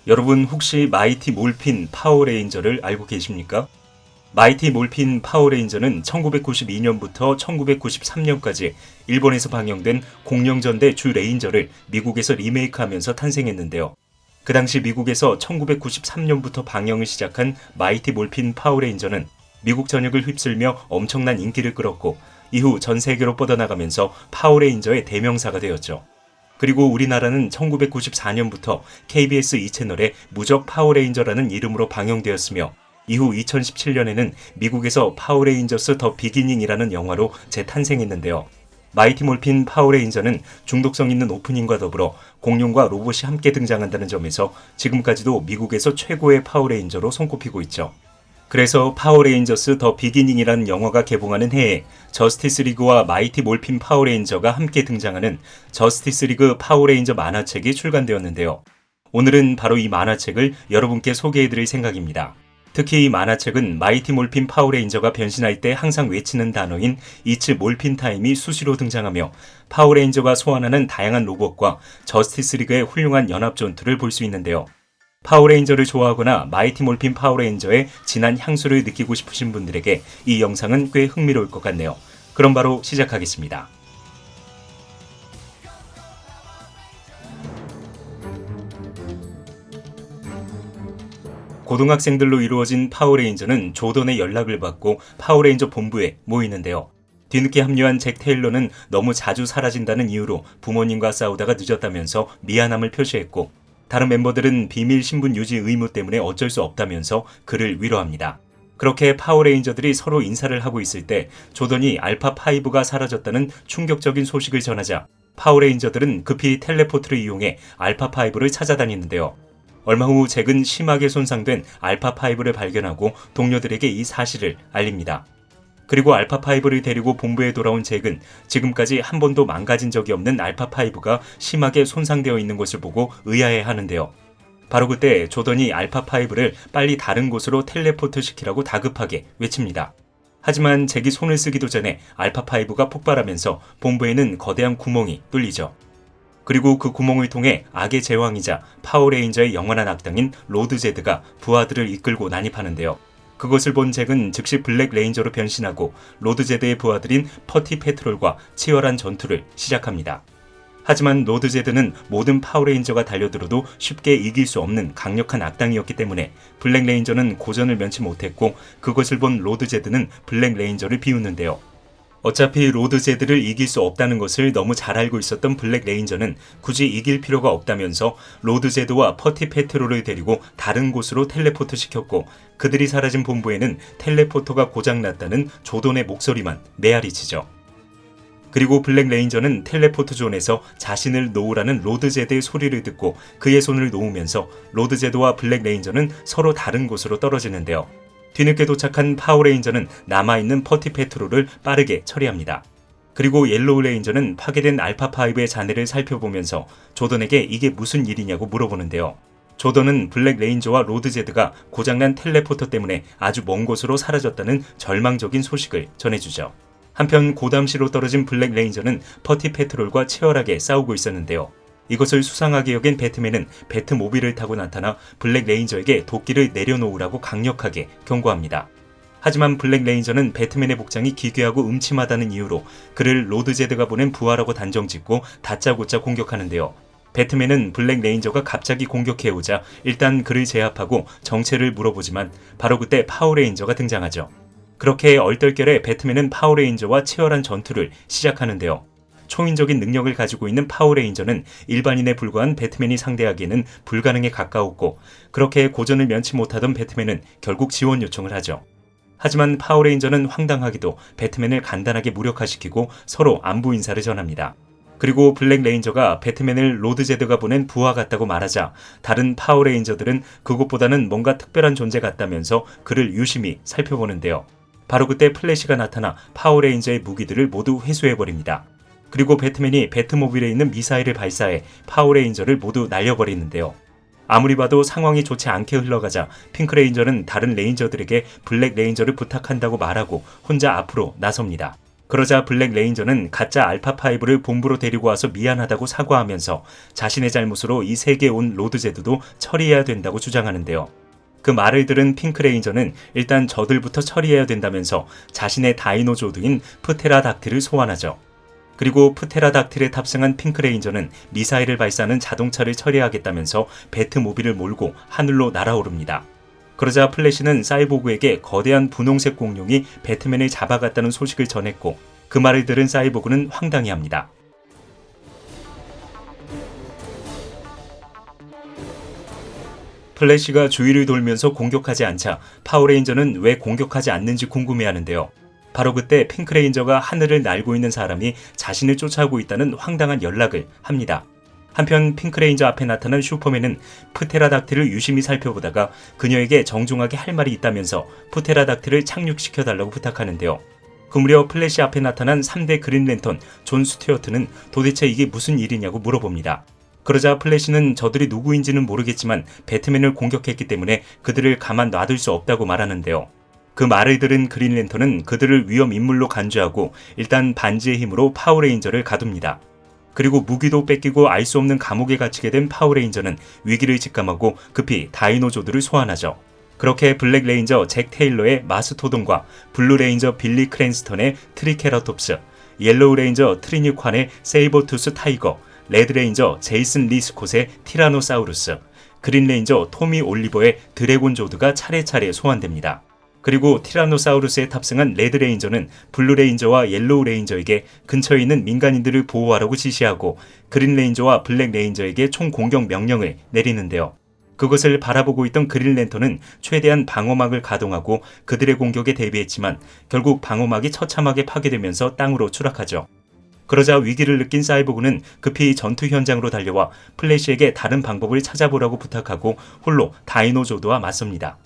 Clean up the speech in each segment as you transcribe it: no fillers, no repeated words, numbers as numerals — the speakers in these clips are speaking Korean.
여러분 혹시 마이티 몰핀 파워레인저를 알고 계십니까? 마이티 몰핀 파워레인저는 1992년부터 1993년까지 일본에서 방영된 공룡전대 주 레인저를 미국에서 리메이크하면서 탄생했는데요. 그 당시 미국에서 1993년부터 방영을 시작한 마이티 몰핀 파워레인저는 미국 전역을 휩쓸며 엄청난 인기를 끌었고 이후 전 세계로 뻗어나가면서 파워레인저의 대명사가 되었죠. 그리고 우리나라는 1994년부터 KBS 2채널에 무적 파워레인저라는 이름으로 방영되었으며 이후 2017년에는 미국에서 파워레인저스 더 비기닝이라는 영화로 재탄생했는데요. 마이티 몰핀 파워레인저는 중독성 있는 오프닝과 더불어 공룡과 로봇이 함께 등장한다는 점에서 지금까지도 미국에서 최고의 파워레인저로 손꼽히고 있죠. 그래서 파워레인저스 더 비기닝이라는 영화가 개봉하는 해에 저스티스 리그와 마이티 몰핀 파워레인저가 함께 등장하는 저스티스 리그 파워레인저 만화책이 출간되었는데요. 오늘은 바로 이 만화책을 여러분께 소개해드릴 생각입니다. 특히 이 만화책은 마이티 몰핀 파워레인저가 변신할 때 항상 외치는 단어인 이츠 몰핀 타임이 수시로 등장하며 파워레인저가 소환하는 다양한 로봇과 저스티스 리그의 훌륭한 연합 전투를 볼 수 있는데요. 파워레인저를 좋아하거나 마이티 몰핀 파워레인저의 진한 향수를 느끼고 싶으신 분들에게 이 영상은 꽤 흥미로울 것 같네요. 그럼 바로 시작하겠습니다. 고등학생들로 이루어진 파워레인저는 조던의 연락을 받고 파워레인저 본부에 모이는데요. 뒤늦게 합류한 잭 테일러는 너무 자주 사라진다는 이유로 부모님과 싸우다가 늦었다면서 미안함을 표시했고 다른 멤버들은 비밀 신분 유지 의무 때문에 어쩔 수 없다면서 그를 위로합니다. 그렇게 파워레인저들이 서로 인사를 하고 있을 때 조던이 알파5가 사라졌다는 충격적인 소식을 전하자 파워레인저들은 급히 텔레포트를 이용해 알파5를 찾아다니는데요. 얼마 후 잭은 심하게 손상된 알파5를 발견하고 동료들에게 이 사실을 알립니다. 그리고 알파5를 데리고 본부에 돌아온 잭은 지금까지 한 번도 망가진 적이 없는 알파5가 심하게 손상되어 있는 것을 보고 의아해 하는데요. 바로 그때 조던이 알파5를 빨리 다른 곳으로 텔레포트 시키라고 다급하게 외칩니다. 하지만 잭이 손을 쓰기도 전에 알파5가 폭발하면서 본부에는 거대한 구멍이 뚫리죠. 그리고 그 구멍을 통해 악의 제왕이자 파워레인저의 영원한 악당인 로드 제드가 부하들을 이끌고 난입하는데요. 그것을 본 잭은 즉시 블랙 레인저로 변신하고 로드 제드의 부하들인 퍼티 페트롤과 치열한 전투를 시작합니다. 하지만 로드 제드는 모든 파워레인저가 달려들어도 쉽게 이길 수 없는 강력한 악당이었기 때문에 블랙 레인저는 고전을 면치 못했고 그것을 본 로드 제드는 블랙 레인저를 비웃는데요. 어차피 로드 제드를 이길 수 없다는 것을 너무 잘 알고 있었던 블랙 레인저는 굳이 이길 필요가 없다면서 로드 제드와 퍼티 페트롤을 데리고 다른 곳으로 텔레포트 시켰고 그들이 사라진 본부에는 텔레포터가 고장났다는 조던의 목소리만 메아리치죠. 그리고 블랙 레인저는 텔레포트 존에서 자신을 놓으라는 로드 제드의 소리를 듣고 그의 손을 놓으면서 로드 제드와 블랙 레인저는 서로 다른 곳으로 떨어지는데요. 뒤늦게 도착한 파워레인저는 남아있는 퍼티 페트롤을 빠르게 처리합니다. 그리고 옐로우 레인저는 파괴된 알파5의 잔해를 살펴보면서 조던에게 이게 무슨 일이냐고 물어보는데요. 조던은 블랙 레인저와 로드 제드가 고장난 텔레포터 때문에 아주 먼 곳으로 사라졌다는 절망적인 소식을 전해주죠. 한편 고담시로 떨어진 블랙 레인저는 퍼티 페트롤과 치열하게 싸우고 있었는데요. 이것을 수상하게 여긴 배트맨은 배트모빌을 타고 나타나 블랙 레인저에게 도끼를 내려놓으라고 강력하게 경고합니다. 하지만 블랙 레인저는 배트맨의 복장이 기괴하고 음침하다는 이유로 그를 로드 제드가 보낸 부하라고 단정짓고 다짜고짜 공격하는데요. 배트맨은 블랙 레인저가 갑자기 공격해오자 일단 그를 제압하고 정체를 물어보지만 바로 그때 파워레인저가 등장하죠. 그렇게 얼떨결에 배트맨은 파워레인저와 치열한 전투를 시작하는데요. 초인적인 능력을 가지고 있는 파워레인저는 일반인에 불과한 배트맨이 상대하기에는 불가능에 가까웠고 그렇게 고전을 면치 못하던 배트맨은 결국 지원 요청을 하죠. 하지만 파워레인저는 황당하게도 배트맨을 간단하게 무력화시키고 서로 안부 인사를 전합니다. 그리고 블랙 레인저가 배트맨을 로드 제드가 보낸 부하 같다고 말하자 다른 파워레인저들은 그것보다는 뭔가 특별한 존재 같다면서 그를 유심히 살펴보는데요. 바로 그때 플래시가 나타나 파워레인저의 무기들을 모두 회수해버립니다. 그리고 배트맨이 배트모빌에 있는 미사일을 발사해 파워레인저를 모두 날려버리는데요. 아무리 봐도 상황이 좋지 않게 흘러가자 핑크레인저는 다른 레인저들에게 블랙 레인저를 부탁한다고 말하고 혼자 앞으로 나섭니다. 그러자 블랙 레인저는 가짜 알파5를 본부로 데리고 와서 미안하다고 사과하면서 자신의 잘못으로 이 세계에 온 로드제드도 처리해야 된다고 주장하는데요. 그 말을 들은 핑크 레인저는 일단 저들부터 처리해야 된다면서 자신의 다이노조드인 프테라닥틸을 소환하죠. 그리고 프테라닥틸에 탑승한 핑크 레인저는 미사일을 발사하는 자동차를 처리하겠다면서 배트모빌을 몰고 하늘로 날아오릅니다. 그러자 플래시는 사이보그에게 거대한 분홍색 공룡이 배트맨을 잡아갔다는 소식을 전했고 그 말을 들은 사이보그는 황당해합니다. 플래시가 주위를 돌면서 공격하지 않자 파워레인저는 왜 공격하지 않는지 궁금해하는데요. 바로 그때 핑크레인저가 하늘을 날고 있는 사람이 자신을 쫓아오고 있다는 황당한 연락을 합니다. 한편 핑크레인저 앞에 나타난 슈퍼맨은 프테라닥틸을 유심히 살펴보다가 그녀에게 정중하게 할 말이 있다면서 프테라닥틸을 착륙시켜달라고 부탁하는데요. 그 무렵 플래시 앞에 나타난 3대 그린랜턴 존 스튜어트는 도대체 이게 무슨 일이냐고 물어봅니다. 그러자 플래시는 저들이 누구인지는 모르겠지만 배트맨을 공격했기 때문에 그들을 가만 놔둘 수 없다고 말하는데요. 그 말을 들은 그린랜턴은 그들을 위험 인물로 간주하고 일단 반지의 힘으로 파워레인저를 가둡니다. 그리고 무기도 뺏기고 알 수 없는 감옥에 갇히게 된 파워레인저는 위기를 직감하고 급히 다이노조드를 소환하죠. 그렇게 블랙 레인저 잭 테일러의 마스토돈과 블루 레인저 빌리 크랜스턴의 트리케라톱스, 옐로우 레인저 트리니콴의 세이버투스 타이거, 레드 레인저 제이슨 리 스콧의 티라노사우루스, 그린 레인저 토미 올리버의 드래곤 조드가 차례차례 소환됩니다. 그리고 티라노사우루스에 탑승한 레드 레인저는 블루 레인저와 옐로우 레인저에게 근처에 있는 민간인들을 보호하라고 지시하고 그린 레인저와 블랙 레인저에게 총 공격 명령을 내리는데요. 그것을 바라보고 있던 그린 랜턴은 최대한 방어막을 가동하고 그들의 공격에 대비했지만 결국 방어막이 처참하게 파괴되면서 땅으로 추락하죠. 그러자 위기를 느낀 사이보그는 급히 전투 현장으로 달려와 플래시에게 다른 방법을 찾아보라고 부탁하고 홀로 다이노조드와 맞섭니다.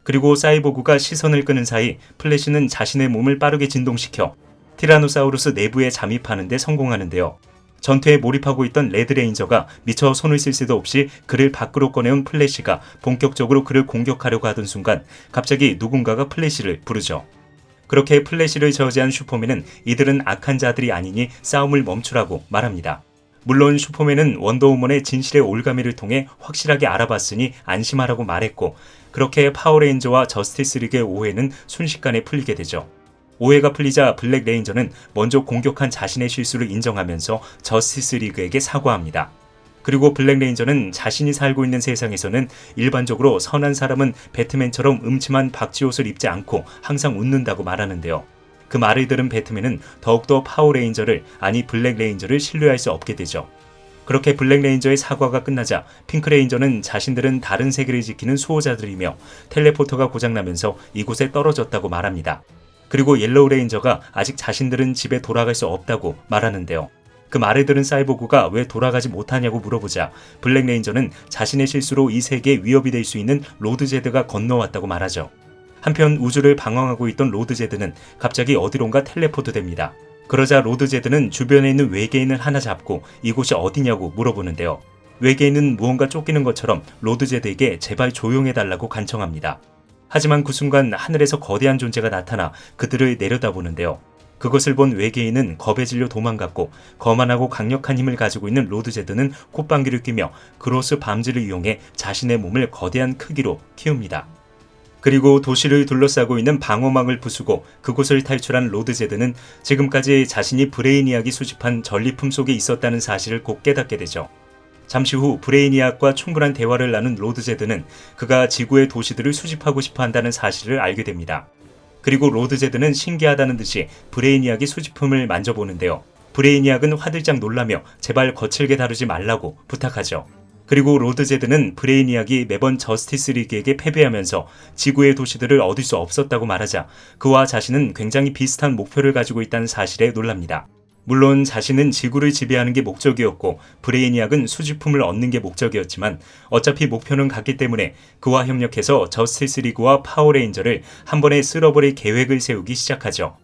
그리고 사이보그가 시선을 끄는 사이 플래시는 자신의 몸을 빠르게 진동시켜 티라노사우루스 내부에 잠입하는 데 성공하는데요. 전투에 몰입하고 있던 레드 레인저가 미처 손을 쓸 새도 없이 그를 밖으로 꺼내온 플래시가 본격적으로 그를 공격하려고 하던 순간 갑자기 누군가가 플래시를 부르죠. 그렇게 플래시를 저지한 슈퍼맨은 이들은 악한 자들이 아니니 싸움을 멈추라고 말합니다. 물론 슈퍼맨은 원더우먼의 진실의 올가미를 통해 확실하게 알아봤으니 안심하라고 말했고 그렇게 파워레인저와 저스티스 리그의 오해는 순식간에 풀리게 되죠. 오해가 풀리자 블랙 레인저는 먼저 공격한 자신의 실수를 인정하면서 저스티스 리그에게 사과합니다. 그리고 블랙 레인저는 자신이 살고 있는 세상에서는 일반적으로 선한 사람은 배트맨처럼 음침한 박쥐옷을 입지 않고 항상 웃는다고 말하는데요. 그 말을 들은 배트맨은 더욱더 파워레인저를 아니 블랙 레인저를 신뢰할 수 없게 되죠. 그렇게 블랙 레인저의 사과가 끝나자 핑크 레인저는 자신들은 다른 세계를 지키는 수호자들이며 텔레포터가 고장나면서 이곳에 떨어졌다고 말합니다. 그리고 옐로우 레인저가 아직 자신들은 집에 돌아갈 수 없다고 말하는데요. 그 말을 들은 사이보그가 왜 돌아가지 못하냐고 물어보자 블랙 레인저는 자신의 실수로 이 세계에 위협이 될 수 있는 로드제드가 건너왔다고 말하죠. 한편 우주를 방황하고 있던 로드제드는 갑자기 어디론가 텔레포트 됩니다. 그러자 로드제드는 주변에 있는 외계인을 하나 잡고 이곳이 어디냐고 물어보는데요. 외계인은 무언가 쫓기는 것처럼 로드제드에게 제발 조용해달라고 간청합니다. 하지만 그 순간 하늘에서 거대한 존재가 나타나 그들을 내려다보는데요. 그것을 본 외계인은 겁에 질려 도망갔고 거만하고 강력한 힘을 가지고 있는 로드제드는 콧방귀를 뀌며 그로스 밤지를 이용해 자신의 몸을 거대한 크기로 키웁니다. 그리고 도시를 둘러싸고 있는 방어망을 부수고 그곳을 탈출한 로드제드는 지금까지 자신이 브레이니악이 수집한 전리품 속에 있었다는 사실을 곧 깨닫게 되죠. 잠시 후 브레이니악과 충분한 대화를 나눈 로드제드는 그가 지구의 도시들을 수집하고 싶어 한다는 사실을 알게 됩니다. 그리고 로드제드는 신기하다는 듯이 브레이니악이 수집품을 만져보는데요. 브레이니악은 화들짝 놀라며 제발 거칠게 다루지 말라고 부탁하죠. 그리고 로드제드는 브레이니악이 매번 저스티스 리그에게 패배하면서 지구의 도시들을 얻을 수 없었다고 말하자 그와 자신은 굉장히 비슷한 목표를 가지고 있다는 사실에 놀랍니다. 물론 자신은 지구를 지배하는 게 목적이었고 브레이니악은 수집품을 얻는 게 목적이었지만 어차피 목표는 같기 때문에 그와 협력해서 저스티스 리그와 파워레인저를 한 번에 쓸어버릴 계획을 세우기 시작하죠.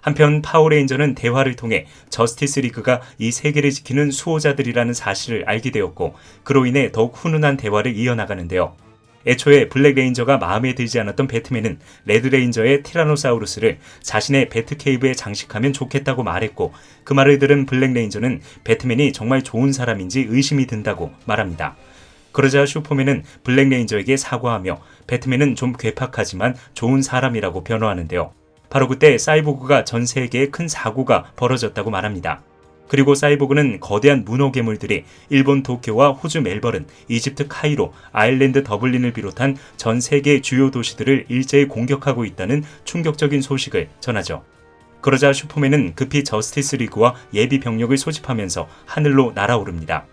한편 파워레인저는 대화를 통해 저스티스 리그가 이 세계를 지키는 수호자들이라는 사실을 알게 되었고 그로 인해 더욱 훈훈한 대화를 이어나가는데요. 애초에 블랙 레인저가 마음에 들지 않았던 배트맨은 레드 레인저의 티라노사우루스를 자신의 배트케이브에 장식하면 좋겠다고 말했고, 그 말을 들은 블랙 레인저는 배트맨이 정말 좋은 사람인지 의심이 든다고 말합니다. 그러자 슈퍼맨은 블랙 레인저에게 사과하며 배트맨은 좀 괴팍하지만 좋은 사람이라고 변호하는데요. 바로 그때 사이보그가 전 세계에 큰 사고가 벌어졌다고 말합니다. 그리고 사이보그는 거대한 문어 괴물들이 일본 도쿄와 호주 멜버른, 이집트 카이로, 아일랜드 더블린을 비롯한 전 세계의 주요 도시들을 일제히 공격하고 있다는 충격적인 소식을 전하죠. 그러자 슈퍼맨은 급히 저스티스 리그와 예비 병력을 소집하면서 하늘로 날아오릅니다.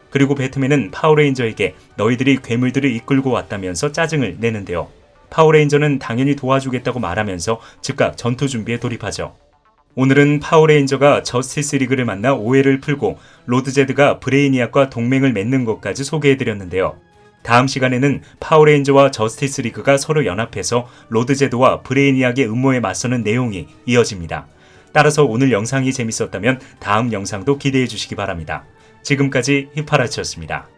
그리고 배트맨은 파워레인저에게 너희들이 괴물들을 이끌고 왔다면서 짜증을 내는데요. 파워레인저는 당연히 도와주겠다고 말하면서 즉각 전투 준비에 돌입하죠. 오늘은 파워레인저가 저스티스 리그를 만나 오해를 풀고 로드 제드가 브레이니악과 동맹을 맺는 것까지 소개해드렸는데요. 다음 시간에는 파워레인저와 저스티스 리그가 서로 연합해서 로드 제드와 브레이니악의 음모에 맞서는 내용이 이어집니다. 따라서 오늘 영상이 재밌었다면 다음 영상도 기대해 주시기 바랍니다. 지금까지 히파라치였습니다.